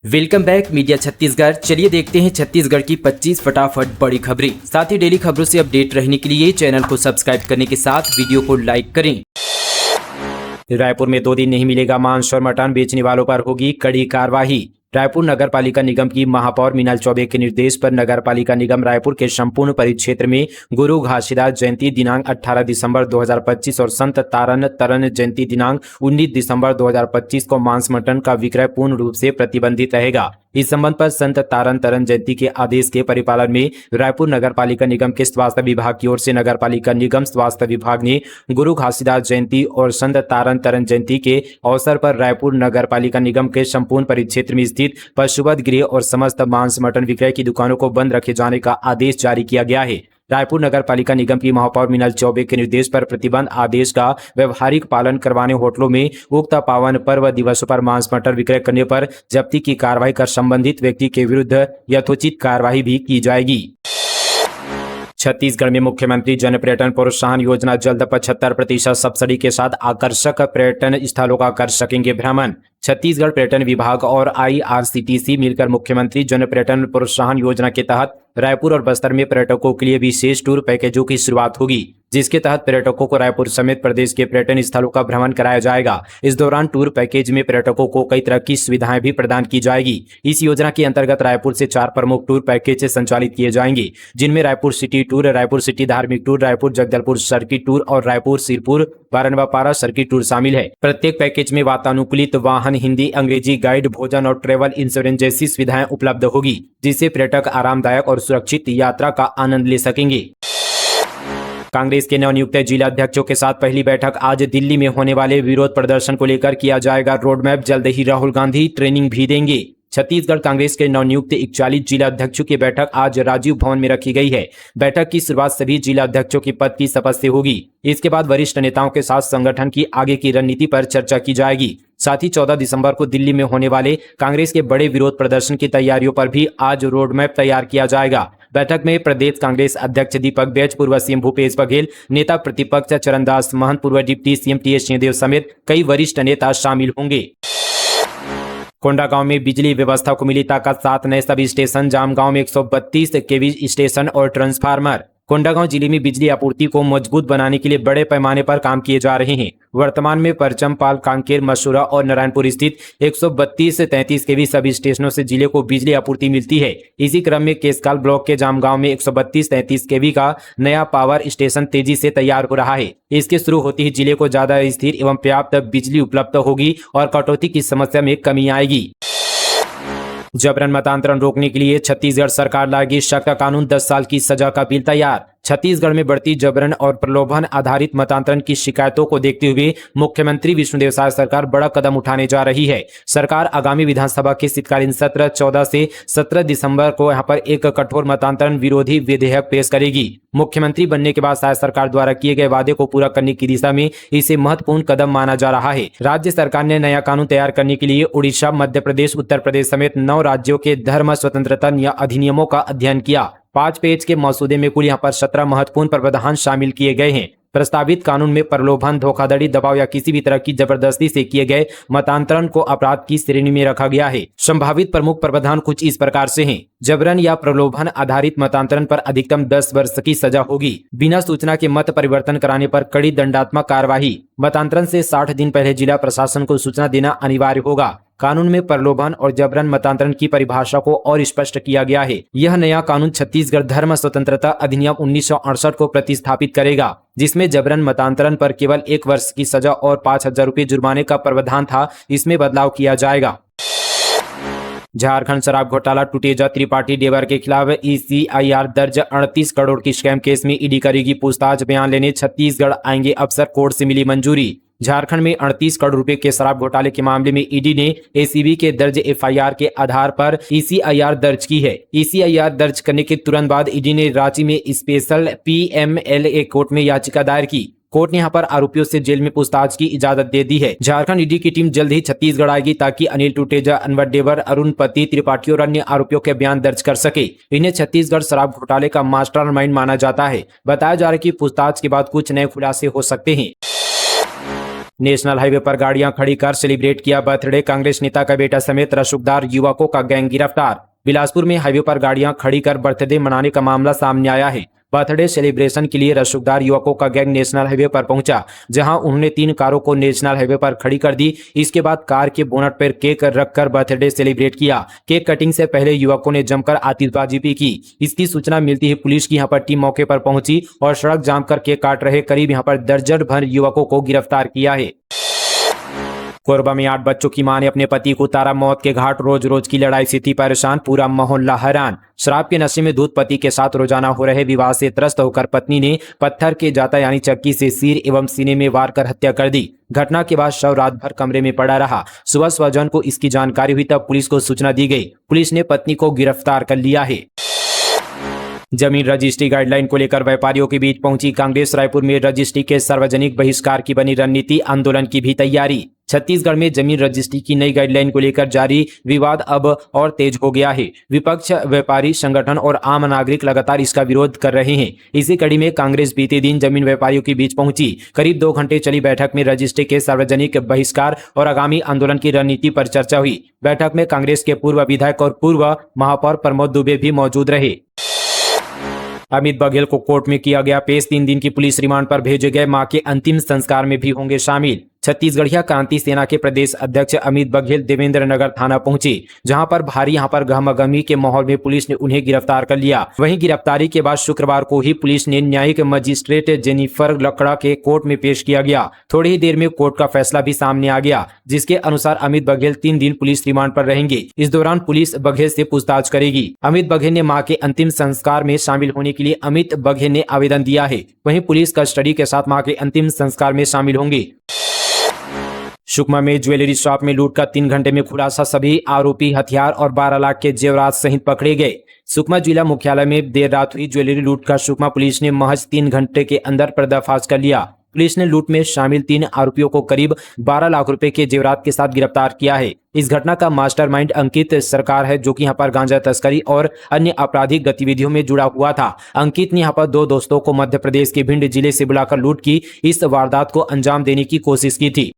Welcome back media Chhattisgarh. चलिए देखते हैं छत्तीसगढ़ की 25 फटाफट बड़ी खबरें। साथ ही डेली खबरों से अपडेट रहने के लिए चैनल को सब्सक्राइब करने के साथ वीडियो को लाइक करें। रायपुर में 2 दिन नहीं मिलेगा मांस और मटन बेचने वालों पर होगी कड़ी कार्रवाई। रायपुर नगर पालिका निगम की महापौर मीनाल चौबे के निर्देश पर नगर पालिका निगम रायपुर के संपूर्ण परिक्षेत्र में गुरु घासीदास जयंती दिनांक 18 दिसंबर 2025 और संत तारन तरन जयंती दिनांक 19 दिसंबर 2025 को मांस मटन का विक्रय पूर्ण रूप से प्रतिबंधित रहेगा। इस संबंध पर संत तारन तरन जयंती के आदेश के परिपालन में रायपुर नगर पालिका निगम के स्वास्थ्य विभाग की ओर से नगर पालिका निगम स्वास्थ्य विभाग ने गुरु घासीदास जयंती और संत तारन तरन जयंती के अवसर पर रायपुर नगर पालिका निगम के संपूर्ण परिक्षेत्र में स्थित पशुवध गृह और समस्त मांस मटन विक्रय की दुकानों को बंद रखे जाने का आदेश जारी किया गया है। रायपुर नगर पालिका निगम की महापौर मीनाल चौबे के निर्देश पर प्रतिबंध आदेश का व्यवहारिक पालन करवाने होटलों में उक्त पावन पर्व दिवसों पर मांस मटन विक्रय करने पर जब्ती की कार्रवाई कर संबंधित व्यक्ति के विरुद्ध यथोचित कार्रवाई भी की जाएगी। छत्तीसगढ़ में मुख्यमंत्री जन पर्यटन प्रोत्साहन योजना जल्द 75% सब्सिडी के साथ आकर्षक पर्यटन स्थलों का कर सकेंगे भ्रमण। छत्तीसगढ़ पर्यटन विभाग और IRCTC मिलकर मुख्यमंत्री जन पर्यटन प्रोत्साहन योजना के तहत रायपुर और बस्तर में पर्यटकों के लिए विशेष टूर पैकेजों की शुरुआत होगी, जिसके तहत पर्यटकों को रायपुर समेत प्रदेश के पर्यटन स्थलों का भ्रमण कराया जाएगा। इस दौरान टूर पैकेज में पर्यटकों को कई तरह की सुविधाएं भी प्रदान की जाएगी। इस योजना के अंतर्गत रायपुर से 4 प्रमुख टूर पैकेज संचालित किए जाएंगे, जिनमें Raipur city tour, Raipur city धार्मिक tour, Raipur Jagdalpur circuit tour और रायपुर सिरपुर बारनवापारा सर्किट टूर शामिल है। प्रत्येक पैकेज में वातानुकूलित वाहन, हिंदी अंग्रेजी गाइड, भोजन और ट्रेवल इंश्योरेंस जैसी सुविधाएं उपलब्ध होगी, जिससे पर्यटक आरामदायक और सुरक्षित यात्रा का आनंद ले सकेंगे। कांग्रेस के नवनियुक्त जिला अध्यक्षों के साथ पहली बैठक आज दिल्ली में होने वाले विरोध प्रदर्शन को लेकर किया जाएगा रोडमैप। जल्द ही राहुल गांधी ट्रेनिंग भी देंगे। छत्तीसगढ़ कांग्रेस के नवनियुक्त 41 जिला अध्यक्षों की बैठक आज राजीव भवन में रखी गई है। बैठक की शुरुआत सभी जिला अध्यक्षों की पद की शपथ से होगी। इसके बाद वरिष्ठ नेताओं के साथ संगठन की आगे की रणनीति पर चर्चा की जाएगी। साथ ही 14 दिसंबर को दिल्ली में होने वाले कांग्रेस के बड़े विरोध प्रदर्शन की तैयारियों पर भी आज रोडमैप तैयार किया जाएगा। बैठक में प्रदेश कांग्रेस अध्यक्ष दीपक बैज, पूर्व सीएम भूपेश बघेल, नेता प्रतिपक्ष चरणदास महंत, पूर्व डिप्टी सीएम TS सिंहदेव समेत कई वरिष्ठ नेता शामिल होंगे। कोंडागांव में बिजली व्यवस्था को मिली ताकत, 7 नए सब स्टेशन, जामगांव में 132 kV स्टेशन और ट्रांसफार्मर। कोंडागांव जिले में बिजली आपूर्ति को मजबूत बनाने के लिए बड़े पैमाने पर काम किए जा रहे हैं। वर्तमान में परचमपाल, कांकेर, मसूरा और नारायणपुर स्थित 132-33 kV सभी स्टेशनों से जिले को बिजली आपूर्ति मिलती है। इसी क्रम में केसकाल ब्लॉक के जामगांव में 132-33 kV का नया पावर स्टेशन तेजी से तैयार हो रहा है। इसके शुरू होते ही जिले को ज्यादा स्थिर एवं पर्याप्त बिजली उपलब्ध होगी और कटौती की समस्या में कमी आएगी। जबरन मतांतरण रोकने के लिए छत्तीसगढ़ सरकार लाएगी सख्त कानून, 10 साल की सजा का बिल तैयार। छत्तीसगढ़ में बढ़ती जबरन और प्रलोभन आधारित मतांतरण की शिकायतों को देखते हुए मुख्यमंत्री विष्णुदेव साय सरकार बड़ा कदम उठाने जा रही है। सरकार आगामी विधानसभा के शीतकालीन सत्र 14 से 17 दिसंबर को यहां पर एक कठोर मतांतरण विरोधी विधेयक पेश करेगी। मुख्यमंत्री बनने के बाद साय सरकार द्वारा किए गए वादे को पूरा करने की दिशा में इसे महत्वपूर्ण कदम माना जा रहा है। राज्य सरकार ने नया कानून तैयार करने के लिए उड़ीसा, मध्य प्रदेश, उत्तर प्रदेश समेत 9 राज्यों के धर्म स्वतंत्रता अधिनियमों का अध्ययन किया। 5 पेज के मसौदे में कुल यहाँ पर 17 महत्वपूर्ण प्रावधान शामिल किए गए हैं। प्रस्तावित कानून में प्रलोभन, धोखाधड़ी, दबाव या किसी भी तरह की जबरदस्ती से किए गए मतांतरण को अपराध की श्रेणी में रखा गया है। संभावित प्रमुख प्रावधान कुछ इस प्रकार से हैं। जबरन या प्रलोभन आधारित मतांतरण पर अधिकतम 10 वर्ष की सजा होगी। बिना सूचना के मत परिवर्तन कराने पर कड़ी दंडात्मक कार्यवाही। मतांतरण से 60 दिन पहले जिला प्रशासन को सूचना देना अनिवार्य होगा। कानून में प्रलोभन और जबरन मतांतरण की परिभाषा को और स्पष्ट किया गया है। यह नया कानून छत्तीसगढ़ धर्म स्वतंत्रता अधिनियम 1968 को प्रतिस्थापित करेगा, जिसमें जबरन मतांतरण पर केवल 1 वर्ष की सजा और 5,000 रुपये जुर्माने का प्रावधान था। इसमें बदलाव किया जाएगा। झारखंड शराब घोटाला, टूटेजा त्रिपाठी डेवर के खिलाफ ECIR दर्ज, 38 करोड़ की स्कैम केस में ईडी करेगी पूछताछ। बयान लेने छत्तीसगढ़ आएंगे अफसर, कोर्ट से मिली मंजूरी। झारखंड में 38 करोड़ रुपए के शराब घोटाले के मामले में ईडी ने ACB के दर्ज FIR के आधार पर ECIR दर्ज की है। ECIR दर्ज करने के तुरंत बाद ईडी ने रांची में स्पेशल PMLA कोर्ट में याचिका दायर की। कोर्ट ने यहां पर आरोपियों से जेल में पूछताछ की इजाजत दे दी है। झारखंड ईडी की टीम जल्द ही छत्तीसगढ़ आएगी ताकि अनिल टूटेजा, अनवर डेवर, अरुण पति त्रिपाठी और अन्य आरोपियों के बयान दर्ज कर सके। इन्हें छत्तीसगढ़ शराब घोटाले का मास्टरमाइंड माना जाता है। बताया जा रहा है कि पूछताछ के बाद कुछ नए खुलासे हो सकते हैं। नेशनल हाईवे पर गाड़ियां खड़ी कर सेलिब्रेट किया बर्थडे, कांग्रेस नेता का बेटा समेत रसूखदार युवकों का गैंग गिरफ्तार। बिलासपुर में हाईवे पर गाड़ियां खड़ी कर बर्थडे मनाने का मामला सामने आया है। बर्थडे सेलिब्रेशन के लिए रसूखदार युवकों का गैंग नेशनल हाईवे पर पहुंचा, जहां उन्होंने 3 कारों को नेशनल हाईवे पर खड़ी कर दी। इसके बाद कार के बोनट पर केक रखकर बर्थडे सेलिब्रेट किया। केक कटिंग से पहले युवकों ने जमकर आतिशबाजी भी की। इसकी सूचना मिलती ही पुलिस की यहां पर टीम मौके पर पहुंची और सड़क जाम कर केक काट रहे करीब यहां पर दर्जन भर युवकों को गिरफ्तार किया है। कोरबा में 8 बच्चों की मां ने अपने पति को उतारा मौत के घाट, रोज रोज की लड़ाई से थी परेशान पूरा मोहल्ला हैरान। शराब के नशे में धुत पति के साथ रोजाना हो रहे विवाद से त्रस्त होकर पत्नी ने पत्थर के जाता यानी चक्की से सिर एवं सीने में वार कर हत्या कर दी। घटना के बाद शव रात भर कमरे में पड़ा रहा। सुबह स्वजन को इसकी जानकारी हुई तब पुलिस को सूचना दी गई। पुलिस ने पत्नी को गिरफ्तार कर लिया है। जमीन रजिस्ट्री गाइडलाइन को लेकर व्यापारियों के बीच पहुंची कांग्रेस। रायपुर में रजिस्ट्री के सार्वजनिक बहिष्कार की बनी रणनीति, आंदोलन की भी तैयारी। छत्तीसगढ़ में जमीन रजिस्ट्री की नई गाइडलाइन को लेकर जारी विवाद अब और तेज हो गया है। विपक्ष, व्यापारी संगठन और आम नागरिक लगातार इसका विरोध कर रहे हैं। इसी कड़ी में कांग्रेस बीते दिन जमीन व्यापारियों के बीच पहुंची। करीब 2 घंटे चली बैठक में रजिस्ट्री के सार्वजनिक बहिष्कार और आगामी आंदोलन की रणनीति पर चर्चा हुई। बैठक में कांग्रेस के पूर्व विधायक और पूर्व महापौर प्रमोद दुबे भी मौजूद रहे। अमित बघेल को कोर्ट में किया गया पेश, 3 दिन की पुलिस रिमांड पर भेजे गए। मां के अंतिम संस्कार में भी होंगे शामिल। छत्तीसगढ़िया क्रांति सेना के प्रदेश अध्यक्ष अमित बघेल देवेंद्र नगर थाना पहुंचे, जहां पर भारी गहमागहमी के माहौल में पुलिस ने उन्हें गिरफ्तार कर लिया। वहीं गिरफ्तारी के बाद शुक्रवार को ही पुलिस ने न्यायिक मजिस्ट्रेट जेनिफर लकड़ा के कोर्ट में पेश किया गया। थोड़ी ही देर में कोर्ट का फैसला भी सामने आ गया, जिसके अनुसार अमित बघेल 3 दिन पुलिस रिमांड पर रहेंगे। इस दौरान पुलिस बघेल से पूछताछ करेगी। अमित बघेल ने मां के अंतिम संस्कार में शामिल होने के लिए अमित बघेल ने आवेदन दिया है। वहीं पुलिस कस्टडी के साथ मां के अंतिम संस्कार में शामिल होंगे। सुकमा में ज्वेलरी शॉप में लूट का 3 घंटे में खुलासा, सभी आरोपी हथियार और 12 लाख के जेवरात सहित पकड़े गए। सुकमा जिला मुख्यालय में देर रात हुई ज्वेलरी लूट का सुकमा पुलिस ने महज 3 घंटे के अंदर पर्दाफाश कर लिया। पुलिस ने लूट में शामिल 3 आरोपियों को करीब 12 लाख रुपए के जेवरात के साथ गिरफ्तार किया है। इस घटना का मास्टरमाइंड अंकित सरकार है, जो कि यहाँ पर गांजा तस्करी और अन्य आपराधिक गतिविधियों में जुड़ा हुआ था। अंकित ने यहाँ पर 2 दोस्तों को मध्य प्रदेश के भिंड जिले से बुलाकर लूट की इस वारदात को अंजाम देने की कोशिश की थी।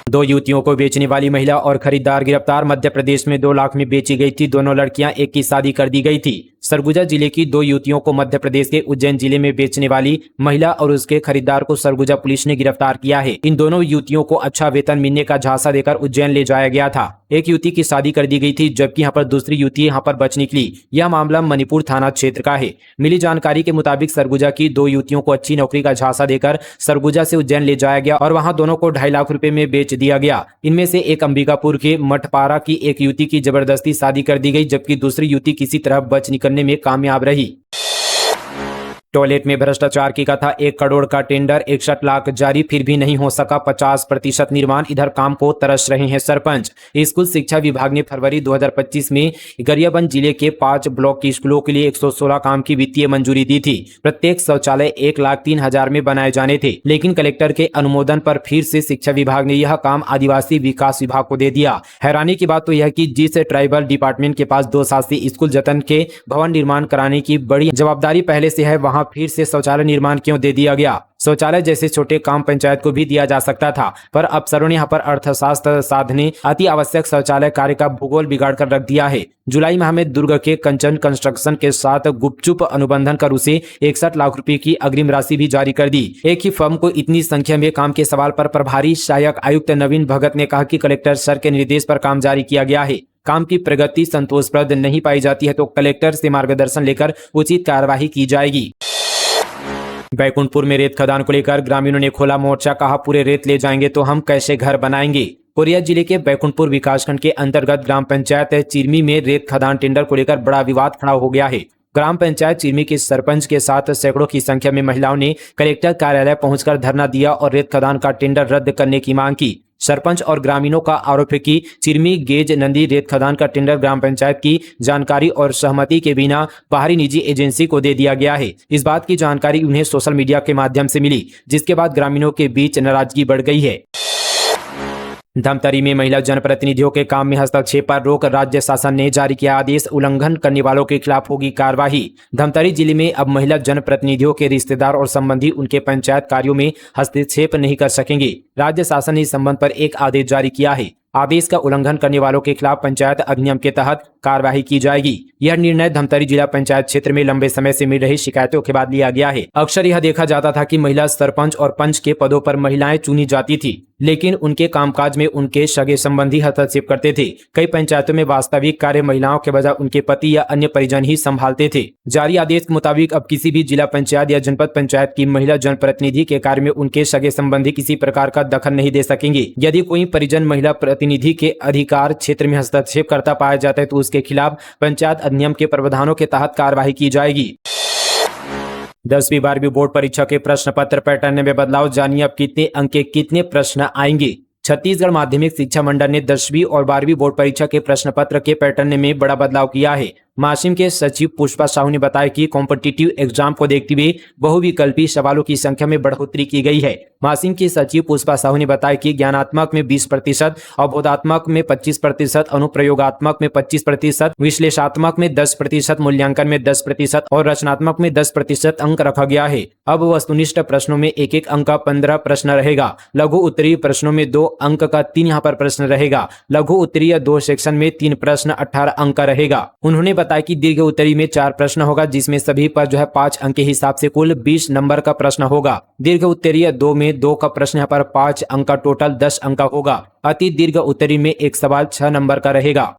2 युवतियों को बेचने वाली महिला और खरीदार गिरफ्तार। मध्य प्रदेश में 2 लाख में बेची गई थी दोनों लड़कियां, एक की शादी कर दी गई थी। सरगुजा जिले की 2 युवतियों को मध्य प्रदेश के उज्जैन जिले में बेचने वाली महिला और उसके खरीदार को सरगुजा पुलिस ने गिरफ्तार किया है। इन दोनों युवतियों को अच्छा वेतन मिलने का झांसा देकर उज्जैन ले जाया गया था। एक युवती की शादी कर दी गई थी, जबकि यहाँ पर दूसरी युवती यहाँ पर बच निकली। यह मामला मणिपुर थाना क्षेत्र का है। मिली जानकारी के मुताबिक सरगुजा की 2 युवतियों को अच्छी नौकरी का झांसा देकर सरगुजा से उज्जैन ले जाया गया और वहां दोनों को 2.5 लाख रुपए में बेच दिया गया। इनमें से एक अंबिकापुर के मठपारा की एक युवती की जबरदस्ती शादी कर दी गई, जबकि दूसरी युवती किसी तरह बच निकलने में कामयाब रही। टॉयलेट में भ्रष्टाचार की कथा, 1 करोड़ का टेंडर, 61 लाख जारी, फिर भी नहीं हो सका 50% निर्माण। इधर काम को तरस रहे हैं सरपंच। स्कूल शिक्षा विभाग ने फरवरी 2025 में गरियाबंद जिले के 5 ब्लॉक की स्कूलों के लिए 116 काम की वित्तीय मंजूरी दी थी। प्रत्येक शौचालय 1,03,000 में बनाए जाने थे, लेकिन कलेक्टर के अनुमोदन पर फिर से शिक्षा विभाग ने यह काम आदिवासी विकास विभाग को दे दिया। हैरानी की बात तो यह कि जिस ट्राइबल डिपार्टमेंट के पास 2 साल से स्कूल जतन के भवन निर्माण कराने की बड़ी जवाबदारी पहले से है, वहां फिर से शौचालय निर्माण क्यों दे दिया गया। शौचालय जैसे छोटे काम पंचायत को भी दिया जा सकता था, पर अफसरों ने यहाँ पर अर्थशास्त्र साधने अति आवश्यक शौचालय कार्य का भूगोल बिगाड़ कर रख दिया है। जुलाई माह में दुर्ग के कंचन कंस्ट्रक्शन के साथ गुपचुप अनुबंधन कर उसे 61 लाख रुपए की अग्रिम राशि भी जारी कर दी। एक ही फर्म को इतनी संख्या में काम के सवाल पर प्रभारी सहायक आयुक्त नवीन भगत ने कहा कि कलेक्टर सर के निर्देश पर काम जारी किया गया है। काम की प्रगति संतोषप्रद नहीं पाई जाती है तो कलेक्टर से मार्गदर्शन लेकर उचित कार्यवाही की जाएगी। बैकुंठपुर में रेत खदान को लेकर ग्रामीणों ने खोला मोर्चा, कहा पूरे रेत ले जाएंगे तो हम कैसे घर बनाएंगे। कोरिया जिले के बैकुंठपुर विकासखंड के अंतर्गत ग्राम पंचायत चिरमी में रेत खदान टेंडर को लेकर बड़ा विवाद खड़ा हो गया है। ग्राम पंचायत चिरमी के सरपंच के साथ सैकड़ों की संख्या में महिलाओं ने कलेक्टर कार्यालय पहुंचकर धरना दिया और रेत खदान का टेंडर रद्द करने की मांग की। सरपंच और ग्रामीणों का आरोप है कि चिरमी गेज नंदी रेत खदान का टेंडर ग्राम पंचायत की जानकारी और सहमति के बिना बाहरी निजी एजेंसी को दे दिया गया है। इस बात की जानकारी उन्हें सोशल मीडिया के माध्यम से मिली, जिसके बाद ग्रामीणों के बीच नाराजगी बढ़ गई है। धमतरी में महिला जनप्रतिनिधियों के काम में हस्तक्षेप पर रोक, राज्य शासन ने जारी किया आदेश, उल्लंघन करने वालों के खिलाफ होगी कार्रवाई। धमतरी जिले में अब महिला जनप्रतिनिधियों के रिश्तेदार और संबंधी उनके पंचायत कार्यों में हस्तक्षेप नहीं कर सकेंगे। राज्य शासन ने इस संबंध पर एक आदेश जारी किया है। आदेश का उल्लंघन करने वालों के खिलाफ पंचायत अधिनियम के तहत कार्रवाई की जाएगी। यह निर्णय धमतरी जिला पंचायत क्षेत्र में लंबे समय से मिल रही शिकायतों के बाद लिया गया है। अक्सर यह देखा जाता था कि महिला सरपंच और पंच के पदों पर महिलाएं चुनी जाती थी, लेकिन उनके कामकाज में उनके सगे संबंधी हस्तक्षेप करते थे। कई पंचायतों में वास्तविक कार्य महिलाओं के बजाय उनके पति या अन्य परिजन ही संभालते थे। जारी आदेश के मुताबिक अब किसी भी जिला पंचायत या जनपद पंचायत की महिला जनप्रतिनिधि के कार्य में उनके सगे संबंधी किसी प्रकार का दखल नहीं दे सकेंगे। यदि कोई परिजन महिला प्रतिनिधि के अधिकार क्षेत्र में हस्तक्षेप करता पाया जाता है तो उसके खिलाफ पंचायत अधिनियम के प्रावधानों के तहत कार्रवाई की जाएगी। 10वीं 12वीं बोर्ड परीक्षा के प्रश्न पत्र पैटर्न में बदलाव, जानिए अब कितने अंक के कितने प्रश्न आएंगे। छत्तीसगढ़ माध्यमिक शिक्षा मंडल ने 10वीं और 12वीं बोर्ड परीक्षा के प्रश्न पत्र के पैटर्न में बड़ा बदलाव किया है। मासिम के सचिव पुष्पा साहू ने बताया कि कॉम्पिटिटिव एग्जाम को देखते हुए बहुविकल्पी सवालों की संख्या में बढ़ोतरी की गई है। मासिम की सचिव पुष्पा साहू ने बताया कि ज्ञानात्मक में 20%, अवबोधात्मक में 25%, अनुप्रयोगात्मक में 25%, विश्लेषणात्मक में 10%, मूल्यांकन में 10% और रचनात्मक में 10% अंक रखा गया है। अब वस्तुनिष्ठ प्रश्नों में 1-1 अंक का 15 प्रश्न रहेगा। लघु उत्तरीय प्रश्नों में 2 अंक का 3 यहाँ पर प्रश्न रहेगा। लघु उत्तरीय 2 सेक्शन में 3 प्रश्न 18 अंक का रहेगा। उन्होंने बताया कि दीर्घ उत्तरीय में 4 प्रश्न होगा, जिसमें सभी पर 5 अंक के हिसाब से कुल 20 नंबर का प्रश्न होगा। दीर्घ उत्तरीय 2 में 2 का प्रश्न यहाँ पर 5 अंक का, टोटल 10 अंक का होगा। अति दीर्घ उत्तरीय में 1 सवाल 6 नंबर का रहेगा।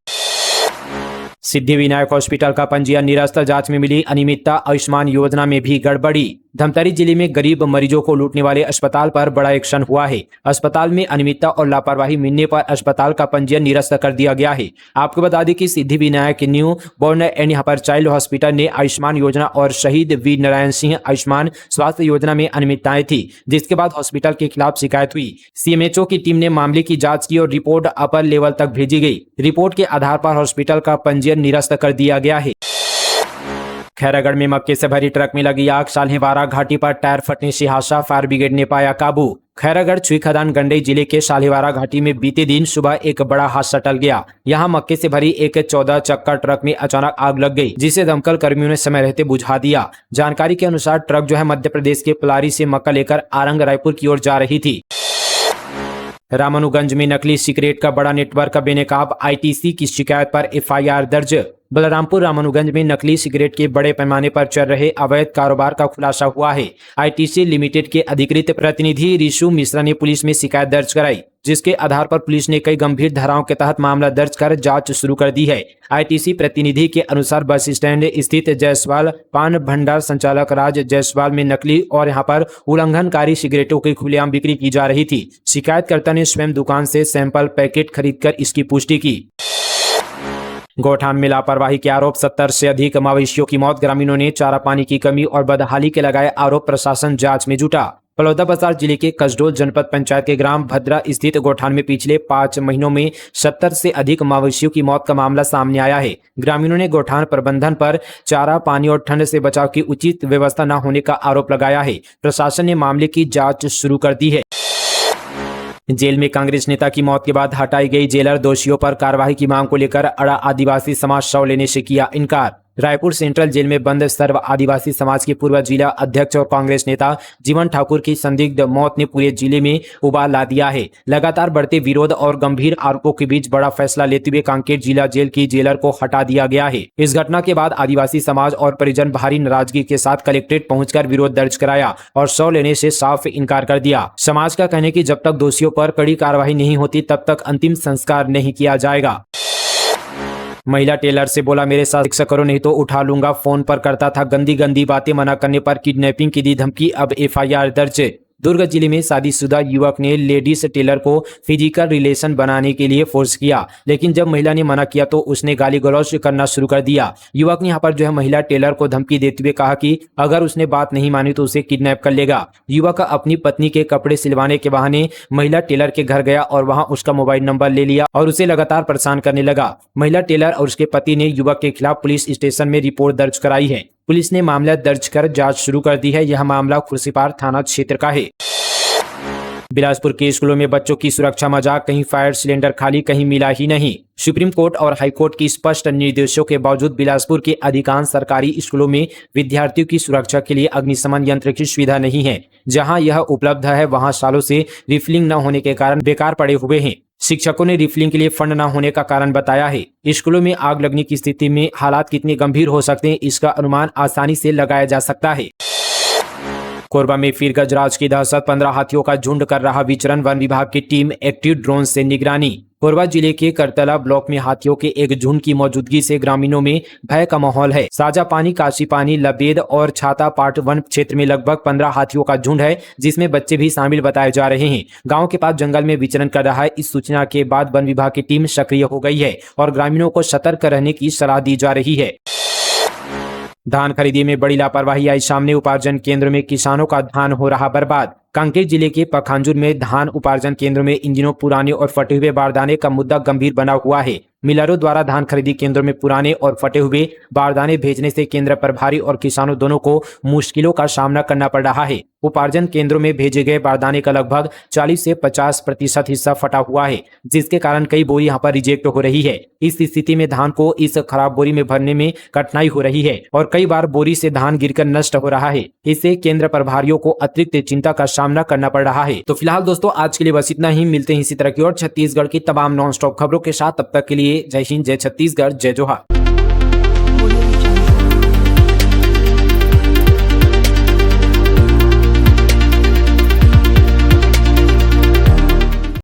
सिद्धिविनायक हॉस्पिटल का पंजीयन निरस्त, जांच में मिली अनियमितता, आयुष्मान योजना में भी गड़बड़ी। धमतरी जिले में गरीब मरीजों को लूटने वाले अस्पताल पर बड़ा एक्शन हुआ है। अस्पताल में अनियमितता और लापरवाही मिलने पर अस्पताल का पंजीयन निरस्त कर दिया गया है। आपको बता दें कि सिद्धिविनायक न्यू बॉर्न एंड यहाँ पर चाइल्ड हॉस्पिटल ने आयुष्मान योजना और शहीद वीर नारायण सिंह आयुष्मान स्वास्थ्य योजना में अनियमितताएं थी, जिसके बाद हॉस्पिटल के खिलाफ शिकायत हुई। सीएमएचओ की टीम ने मामले की जाँच की और रिपोर्ट अपर लेवल तक भेजी गई। रिपोर्ट के आधार पर हॉस्पिटल का पंजीयन निरस्त कर दिया गया है। खैरागढ़ में मक्के से भरी ट्रक में लगी आग, साल्हेवारा घाटी पर टायर फटने से हादसा, फायर ब्रिगेड ने पाया काबू। खैरागढ़ छुईखदान गंडई जिले के साल्हेवारा घाटी में बीते दिन सुबह एक बड़ा हादसा टल गया। यहां मक्के से भरी एक 14 चक्का ट्रक में अचानक आग लग गई, जिसे दमकल कर्मियों ने समय रहते बुझा दिया। जानकारी के अनुसार ट्रक मध्य प्रदेश के पलारी से मक्का लेकर आरंग रायपुर की ओर जा रही थी। रामानुगंज में नकली सिगरेट का बड़ा नेटवर्क बेनकाब, आईटीसी की शिकायत पर एफआईआर दर्ज। बलरामपुर रामानुगंज में नकली सिगरेट के बड़े पैमाने पर चल रहे अवैध कारोबार का खुलासा हुआ है। आईटीसी लिमिटेड के अधिकृत प्रतिनिधि रिशु मिश्रा ने पुलिस में शिकायत दर्ज कराई, जिसके आधार पर पुलिस ने कई गंभीर धाराओं के तहत मामला दर्ज कर जांच शुरू कर दी है। आईटीसी प्रतिनिधि के अनुसार बस स्टैंड स्थित जायसवाल पान भंडार संचालक राज जायसवाल में नकली और यहां पर उल्लंघनकारी सिगरेटों की खुलेआम बिक्री की जा रही थी। शिकायतकर्ता ने स्वयं दुकान से सैंपल पैकेट खरीदकर इसकी पुष्टि की। गौठान में लापरवाही के आरोप, 70 से अधिक मवेशियों की मौत, ग्रामीणों ने चारा पानी की कमी और बदहाली के लगाए आरोप, प्रशासन जांच में जुटा। बलौदाबाजार जिले के कसडोल जनपद पंचायत के ग्राम भद्रा स्थित गौठान में पिछले 5 महीनों में 70 से अधिक मवेशियों की मौत का मामला सामने आया है। ग्रामीणों ने गौठान प्रबंधन पर चारा पानी और ठंड से बचाव की उचित व्यवस्था न होने का आरोप लगाया है। प्रशासन ने मामले की जाँच शुरू कर दी है। जेल में कांग्रेस नेता की मौत के बाद हटाई गई जेलर, दोषियों पर कार्रवाई की मांग को लेकर अड़ा आदिवासी समाज शव लेने से किया इनकार। रायपुर सेंट्रल जेल में बंद सर्व आदिवासी समाज के पूर्व जिला अध्यक्ष और कांग्रेस नेता जीवन ठाकुर की संदिग्ध मौत ने पूरे जिले में उबाल ला दिया है। लगातार बढ़ते विरोध और गंभीर आरोपों के बीच बड़ा फैसला लेते हुए कांकेर जिला जेल की जेलर को हटा दिया गया है। इस घटना के बाद आदिवासी समाज और परिजन भारी नाराजगी के साथ कलेक्ट्रेट पहुंचकर विरोध दर्ज कराया और शव लेने से साफ इनकार कर दिया। समाज का कहना है कि जब तक दोषियों पर कड़ी कार्रवाई नहीं होती तब तक अंतिम संस्कार नहीं किया जाएगा। महिला टेलर से बोला, मेरे साथ सेक्स करो नहीं तो उठा लूंगा, फोन पर करता था गंदी गंदी बातें, मना करने पर किडनैपिंग की दी धमकी, अब एफआईआर दर्ज। दुर्ग जिले में शादीशुदा युवक ने लेडीज टेलर को फिजिकल रिलेशन बनाने के लिए फोर्स किया, लेकिन जब महिला ने मना किया तो उसने गाली गलौज करना शुरू कर दिया। युवक ने यहाँ पर महिला टेलर को धमकी देते हुए कहा कि अगर उसने बात नहीं मानी तो उसे किडनैप कर लेगा। युवक अपनी पत्नी के कपड़े सिलवाने के बहाने महिला टेलर के घर गया और वहां उसका मोबाइल नंबर ले लिया और उसे लगातार परेशान करने लगा। महिला टेलर और उसके पति ने युवक के खिलाफ पुलिस स्टेशन में रिपोर्ट दर्ज कराई है। पुलिस ने मामला दर्ज कर जांच शुरू कर दी है। यह मामला खुर्सीपार थाना क्षेत्र का है। बिलासपुर के स्कूलों में बच्चों की सुरक्षा मजाक, कहीं फायर सिलेंडर खाली, कहीं मिला ही नहीं। सुप्रीम कोर्ट और हाई कोर्ट की स्पष्ट निर्देशों के बावजूद बिलासपुर के अधिकांश सरकारी स्कूलों में विद्यार्थियों की सुरक्षा के लिए अग्निशमन यंत्र की सुविधा नहीं है। जहां यह उपलब्ध है वहां सालों से रिफिलिंग न होने के कारण बेकार पड़े हुए हैं। शिक्षकों ने रिफिलिंग के लिए फंड न होने का कारण बताया है। स्कूलों में आग लगने की स्थिति में हालात कितने गंभीर हो सकते हैं, इसका अनुमान आसानी से लगाया जा सकता है। कोरबा में फिर गजराज की दहशत, 15 हाथियों का झुंड कर रहा विचरण, वन विभाग की टीम एक्टिव ड्रोन से निगरानी। कोरबा जिले के करतला ब्लॉक में हाथियों के एक झुंड की मौजूदगी से ग्रामीणों में भय का माहौल है। साजा पानी, काशी पानी, लबेद और छाता पाट वन क्षेत्र में लगभग 15 हाथियों का झुंड है, जिसमें बच्चे भी शामिल बताए जा रहे हैं। गांव के पास जंगल में विचरण कर रहा है। इस सूचना के बाद वन विभाग की टीम सक्रिय हो गई है और ग्रामीणों को सतर्क रहने की सलाह दी जा रही है। धान खरीदी में बड़ी लापरवाही आई सामने, उपार्जन केंद्र में किसानों का धान हो रहा बर्बाद। कांकेर जिले के पखांजूर में धान उपार्जन केंद्र में इन दिनों पुराने और फटे हुए बारदाने का मुद्दा गंभीर बना हुआ है। मिलरों द्वारा धान खरीदी केंद्रों में पुराने और फटे हुए बारदाने भेजने से केंद्र प्रभारी और किसानों दोनों को मुश्किलों का सामना करना पड़ रहा है। उपार्जन केंद्रों में भेजे गए बारदाने का लगभग 40 से 50% हिस्सा फटा हुआ है, जिसके कारण कई बोरी यहाँ पर रिजेक्ट हो रही है। इस स्थिति में धान को इस खराब बोरी में भरने में कठिनाई हो रही है और कई बार बोरी से धान गिरकर नष्ट हो रहा है। इससे केंद्र प्रभारियों को अतिरिक्त चिंता का सामना करना पड़ रहा है। तो फिलहाल दोस्तों आज के लिए बस इतना ही। मिलते हैं इसी तरह की और छत्तीसगढ़ की तमाम नॉन स्टॉप खबरों के साथ। तब तक के लिए जय हिंद, जय छत्तीसगढ़, जय जोहार।